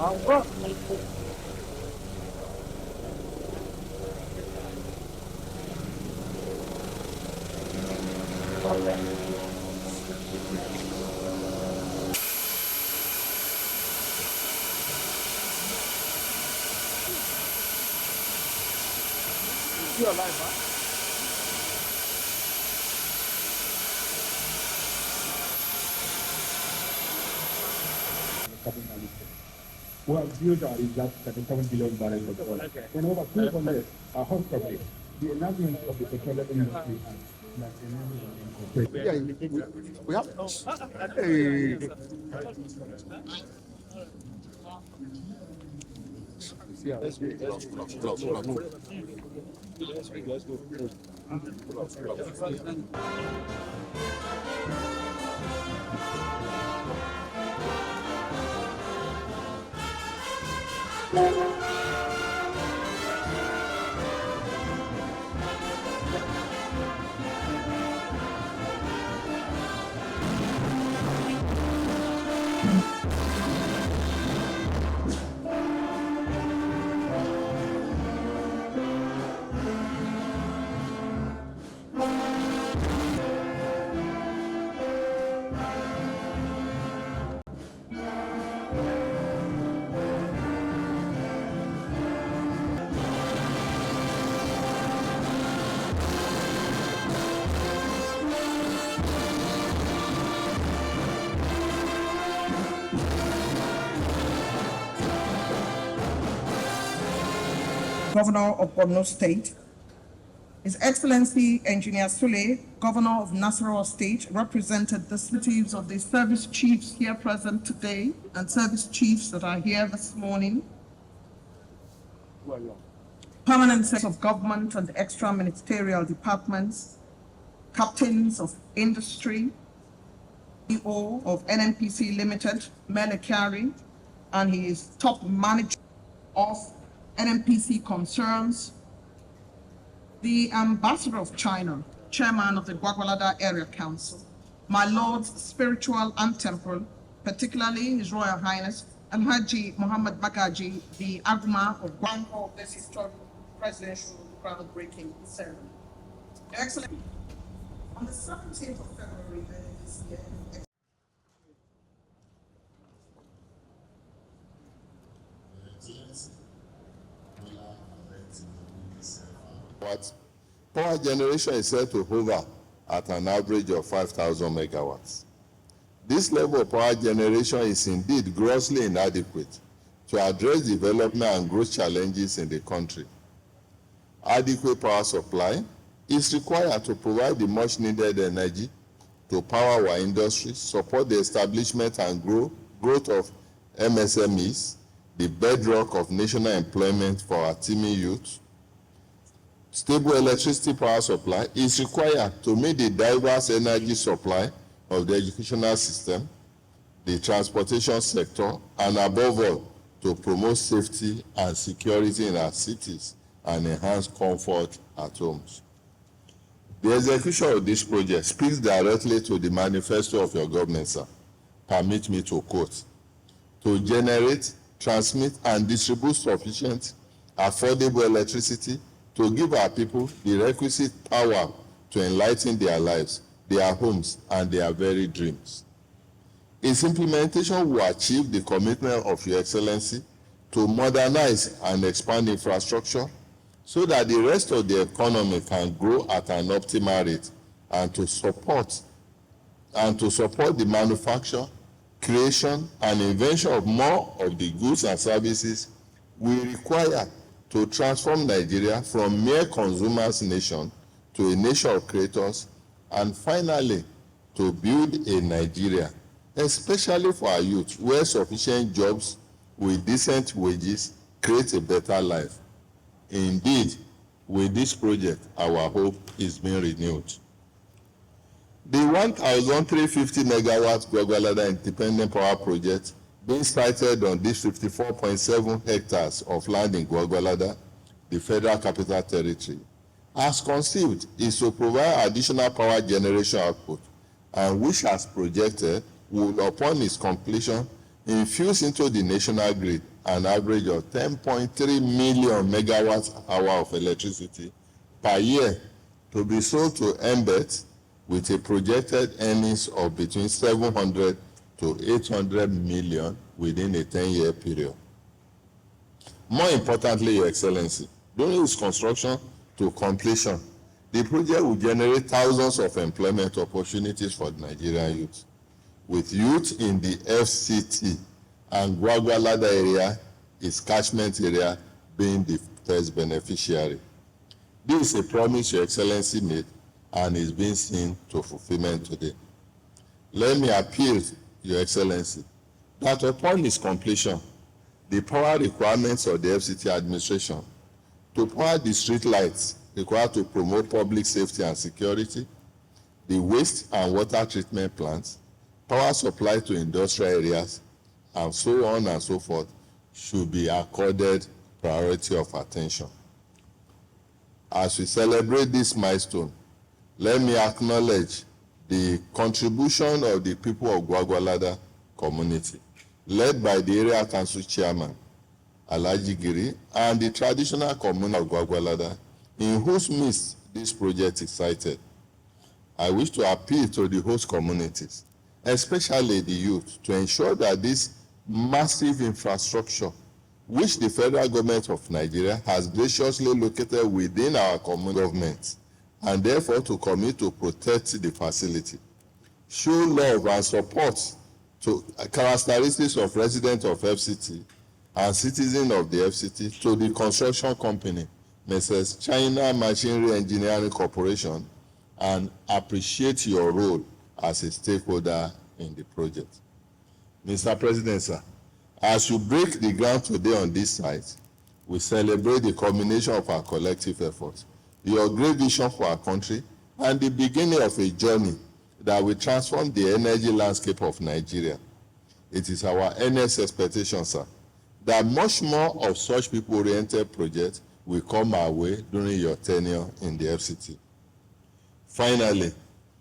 You're alive, huh? Well, viewed is that 77 billion barrels of oil. And over 200 are hot topics. The enlargement of the petroleum industry Yeah, we have. Hey. Yeah, let's go. Governor of Borno State, His Excellency Engineer Sule, Governor of Nasarawa State, represented the representatives of the service chiefs here present today and service chiefs that are here this morning, permanent secretaries of government and extra ministerial departments, captains of industry, CEO of NNPC Limited, Melekari, and his top manager of NNPC concerns, the Ambassador of China, Chairman of the Gwagwalada Area Council, my Lords spiritual and temporal, particularly His Royal Highness Alhaji Muhammad Magaji, the Aguma of Gwangho, of this historic presidential groundbreaking ceremony. Excellent. On the 17th of February this year, What power generation is set to hover at an average of 5,000 megawatts. This level of power generation is indeed grossly inadequate to address development and growth challenges in the country. Adequate power supply is required to provide the much needed energy to power our industry, support the establishment and growth of MSMEs, the bedrock of national employment for our teeming youth. Stable electricity power supply is required to meet the diverse energy supply of the educational system, the transportation sector, and above all, to promote safety and security in our cities and enhance comfort at homes. The execution of this project speaks directly to the manifesto of your government, sir. Permit me to quote: to generate, transmit, and distribute sufficient, affordable electricity to give our people the requisite power to enlighten their lives, their homes, and their very dreams. Its implementation will achieve the commitment of Your Excellency to modernize and expand infrastructure so that the rest of the economy can grow at an optimal rate, and to support the manufacture, creation, and invention of more of the goods and services we require to transform Nigeria from mere consumers nation to a nation of creators, and finally to build a Nigeria, especially for our youth, where sufficient jobs with decent wages create a better life. Indeed, with this project, our hope is being renewed. The 1,350 megawatt Gwagwalada Independent Power Project being sited on this 54.7 hectares of land in Gwagwalada, the Federal Capital Territory, as conceived, is to provide additional power generation output, and which, as projected, will, upon its completion, infuse into the national grid an average of 10.3 million megawatt hour of electricity per year to be sold to MBET with a projected earnings of between 700 to 800 million within a 10-year period. More importantly, Your Excellency, during its construction to completion, the project will generate thousands of employment opportunities for the Nigerian youth, with youth in the FCT and Gwagwalada area, its catchment area, being the first beneficiary. This is a promise Your Excellency made and is being seen to fulfillment today. Let me appeal, Your Excellency, that upon its completion, the power requirements of the FCT administration to power the street lights required to promote public safety and security, the waste and water treatment plants, power supply to industrial areas, and so on and so forth, should be accorded priority of attention. As we celebrate this milestone, let me acknowledge the contribution of the people of Gwagwalada community, led by the area council chairman, Alhaji Giri, and the traditional community of Gwagwalada, in whose midst this project is sited. I wish to appeal to the host communities, especially the youth, to ensure that this massive infrastructure, which the federal government of Nigeria has graciously located within our common government, and therefore to commit to protect the facility, show love and support to characteristics of residents of FCT and citizens of the FCT to the construction company, Mrs. China Machinery Engineering Corporation, and appreciate your role as a stakeholder in the project. Mr. President, sir, as you break the ground today on this site, we celebrate the culmination of our collective efforts, your great vision for our country, and the beginning of a journey that will transform the energy landscape of Nigeria. It is our earnest expectation, sir, that much more of such people-oriented projects will come our way during your tenure in the FCT. Finally,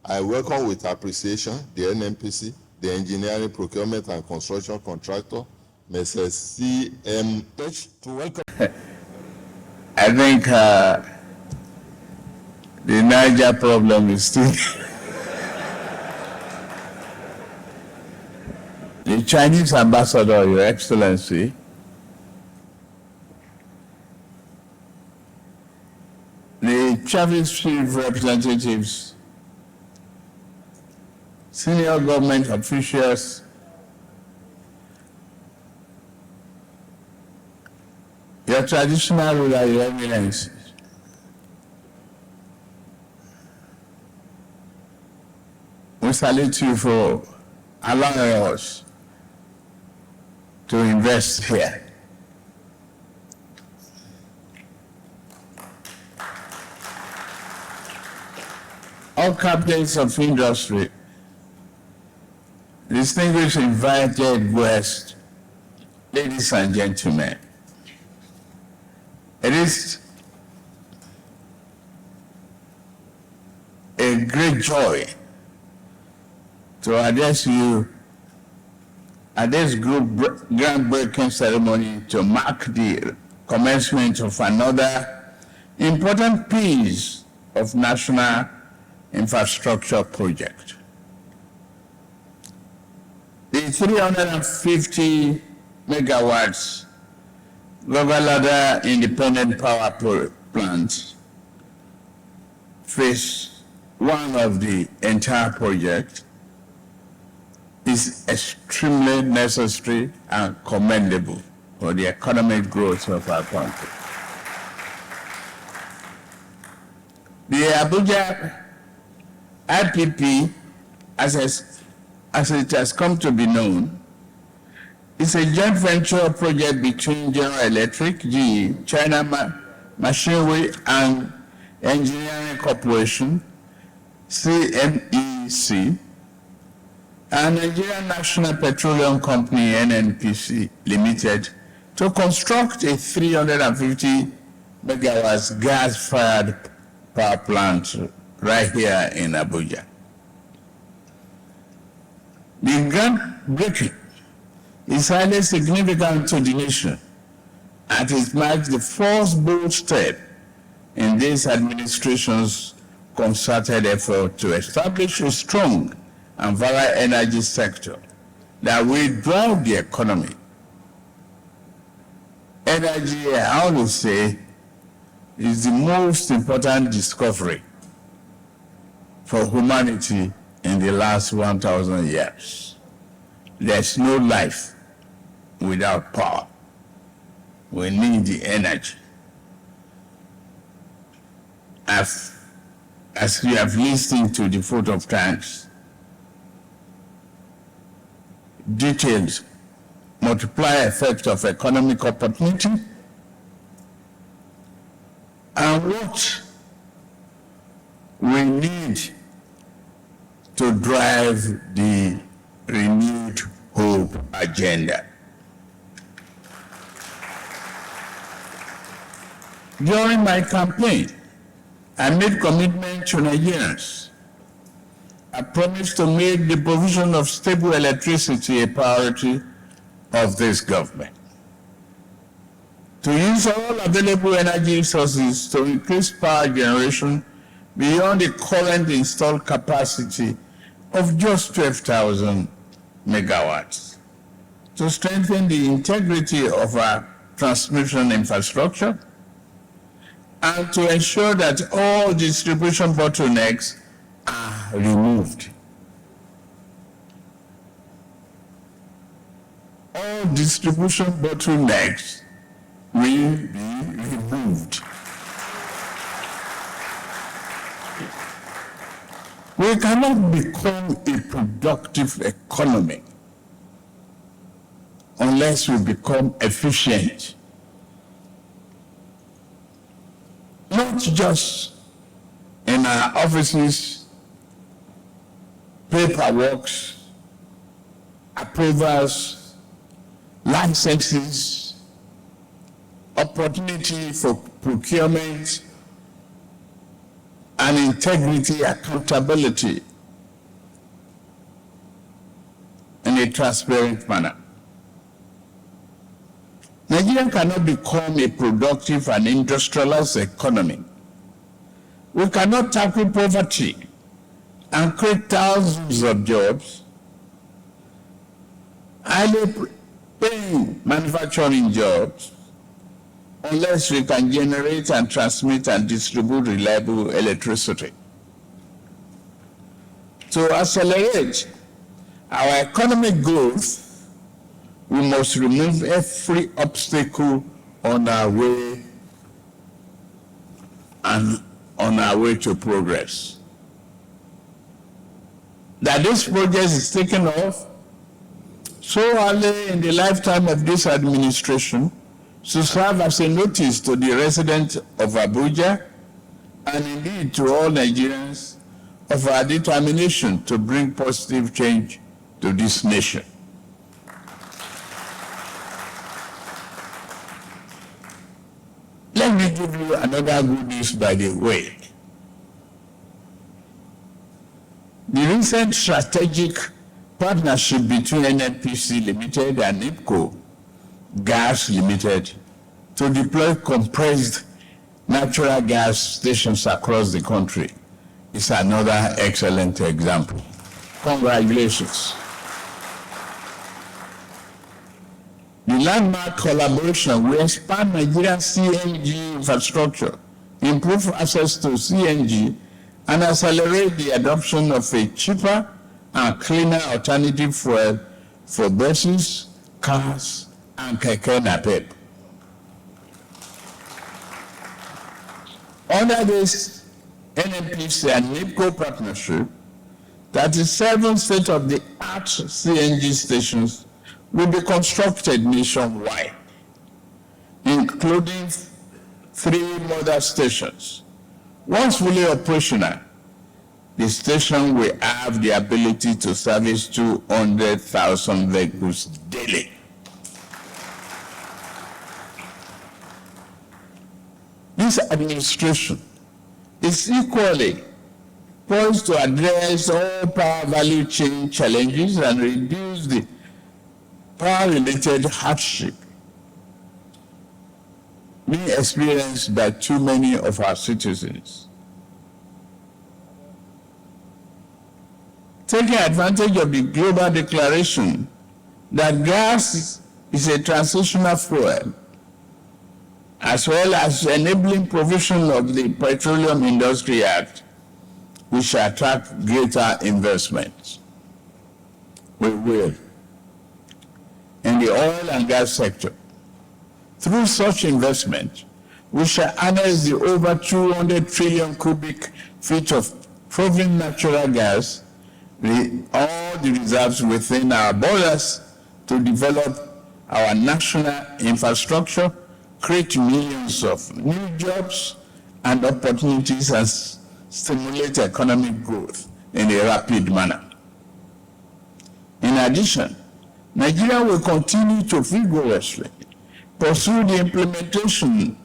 I welcome with appreciation the NNPC, the engineering, procurement, and construction contractor, Mrs. CMH, to welcome. I think the Niger problem is still the Chinese ambassador, Your Excellency, the Chinese chief representatives, senior government officials, your traditional ruler, Your Eminence, we salute you for allowing us to invest here. All captains of industry, distinguished invited guests, ladies and gentlemen, it is a great joy to address you at this group groundbreaking ceremony to mark the commencement of another important piece of national infrastructure project. The 350 megawatts Gwagwalada Independent Power Plant, phase one of the entire project, is extremely necessary and commendable for the economic growth of our country. The Abuja IPP, as it has come to be known, is a joint venture project between General Electric, GE, China Machinery and Engineering Corporation, CMEC, and Nigerian National Petroleum Company, NNPC Limited, to construct a 350 megawatts gas-fired power plant right here in Abuja. The groundbreaking is highly significant to the nation, and it marks the first bold step in this administration's concerted effort to establish a strong and vital energy sector that will drive the economy. Energy, I always say, is the most important discovery for humanity in the last 1,000 years. There's no life without power. We need the energy. As we have listened to the vote of thanks, details multiply effect of economic opportunity, and what we need to drive the renewed hope agenda. During my campaign, I made commitment to Nigerians. I promised to make the provision of stable electricity a priority of this government. To use all available energy sources to increase power generation beyond the current installed capacity of just 12,000 megawatts. To strengthen the integrity of our transmission infrastructure, and to ensure that all distribution bottlenecks are removed. All distribution bottlenecks will be removed. We cannot become a productive economy unless we become efficient. Not just in our offices, paperwork, approvals, licenses, opportunity for procurement, and integrity, accountability in a transparent manner. Nigeria cannot become a productive and industrialized economy. We cannot tackle poverty and create thousands of jobs, highly paying manufacturing jobs, unless we can generate and transmit and distribute reliable electricity. To accelerate our economic growth, we must remove every obstacle on our way and on our way to progress. That this project is taken off so early in the lifetime of this administration to serve as a notice to the residents of Abuja and indeed to all Nigerians of our determination to bring positive change to this nation. Let me give you another good news by the way. The recent strategic partnership between NNPC Limited and IPCO Gas Limited to deploy compressed natural gas stations across the country is another excellent example. Congratulations. The landmark collaboration will expand Nigeria's CNG infrastructure, improve access to CNG, and accelerate the adoption of a cheaper and cleaner alternative fuel for buses, cars, and keke napep. Under this NNPC and NIPCO partnership, 37 state-of-the-art CNG stations will be constructed nationwide, including 3 mother stations. Once fully operational, the station will have the ability to service 200,000 vehicles daily. This administration is equally poised to address all power value chain challenges and reduce the power-related hardship being experienced by too many of our citizens. Taking advantage of the global declaration that gas is a transitional fuel, as well as enabling provision of the Petroleum Industry Act, we shall attract greater investments. We will. In the oil and gas sector. Through such investment, we shall harness the over 200 trillion cubic feet of proven natural gas, all the reserves within our borders, to develop our national infrastructure, create millions of new jobs and opportunities, and stimulate economic growth in a rapid manner. In addition, Nigeria will continue to vigorously pursue the implementation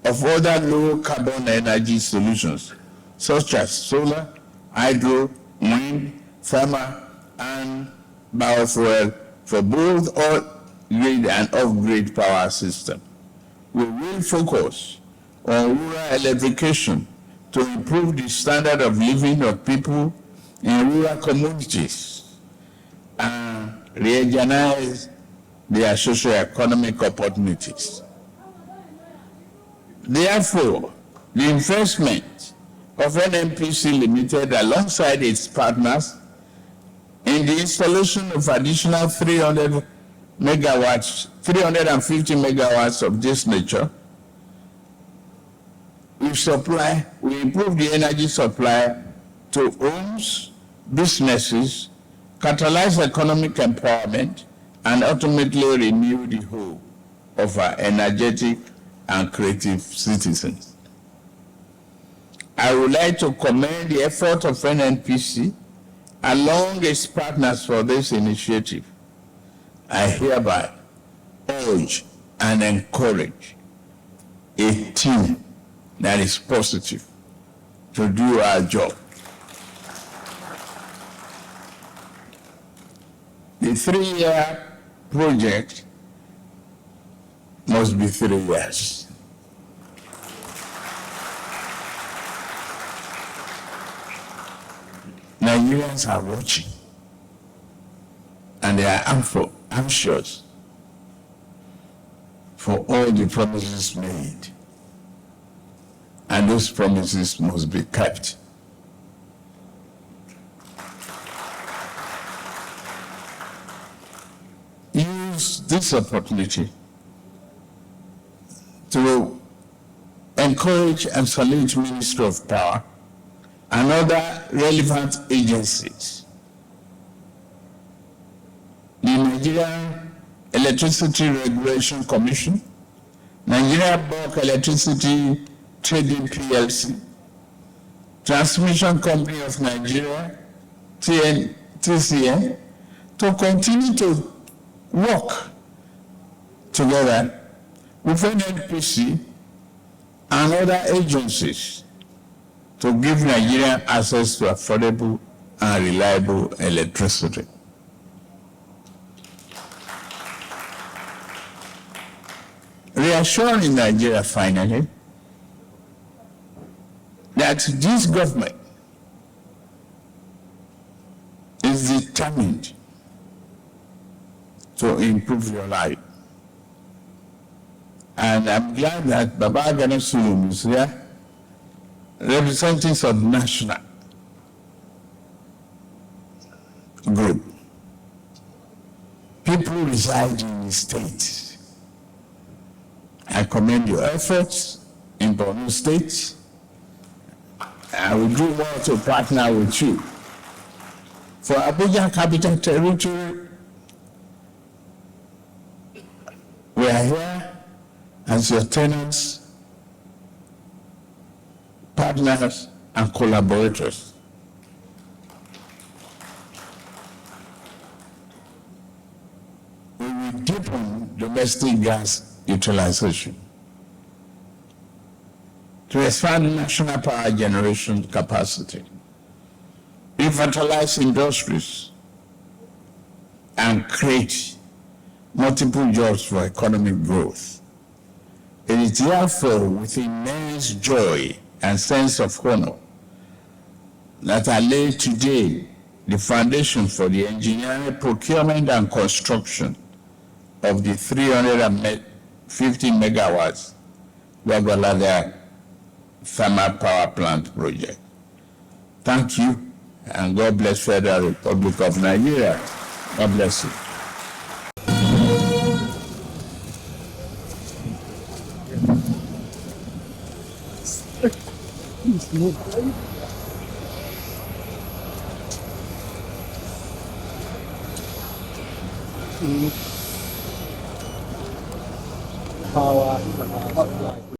of other low-carbon energy solutions, such as solar, hydro, wind, thermal, and biofuel for both on-grid and off-grid power systems. We will focus on rural electrification to improve the standard of living of people in rural communities and re-energize their socio-economic opportunities. Therefore, the investment of NNPC Limited alongside its partners in the installation of additional 350 megawatts of this nature will improve the energy supply to homes, businesses, catalyze economic empowerment, and ultimately renew the hope of our energetic and creative citizens. I would like to commend the effort of NNPC along its partners for this initiative. I hereby urge and encourage a team that is positive to do our job. The 3-year project must be 3 years. Nigerians are watching, and they are anxious for all the promises made, and those promises must be kept. Use this opportunity to encourage and salute Ministry of Power and other relevant agencies. The Nigerian Electricity Regulation Commission, Nigeria Bulk Electricity Trading PLC, Transmission Company of Nigeria, TCN, to continue to work together with NNPC and other agencies to give Nigeria access to affordable and reliable electricity. Reassuring Nigeria finally that this government is determined to improve your life. And I'm glad that Baba Ganesh Sulum is here, representing some national group. People reside in the state. I commend your efforts in Borno State. I will do more to partner with you. For Abuja Capital Territory, we are here as your tenants, partners, and collaborators. We will deepen domestic gas utilization to expand national power generation capacity, revitalize industries, and create multiple jobs for economic growth. It is therefore with immense joy and sense of honor that I lay today the foundation for the engineering, procurement, and construction of the 350 megawatts Gwagwalada thermal power plant project. Thank you, and God bless Federal Republic of Nigeria. God bless you. Power.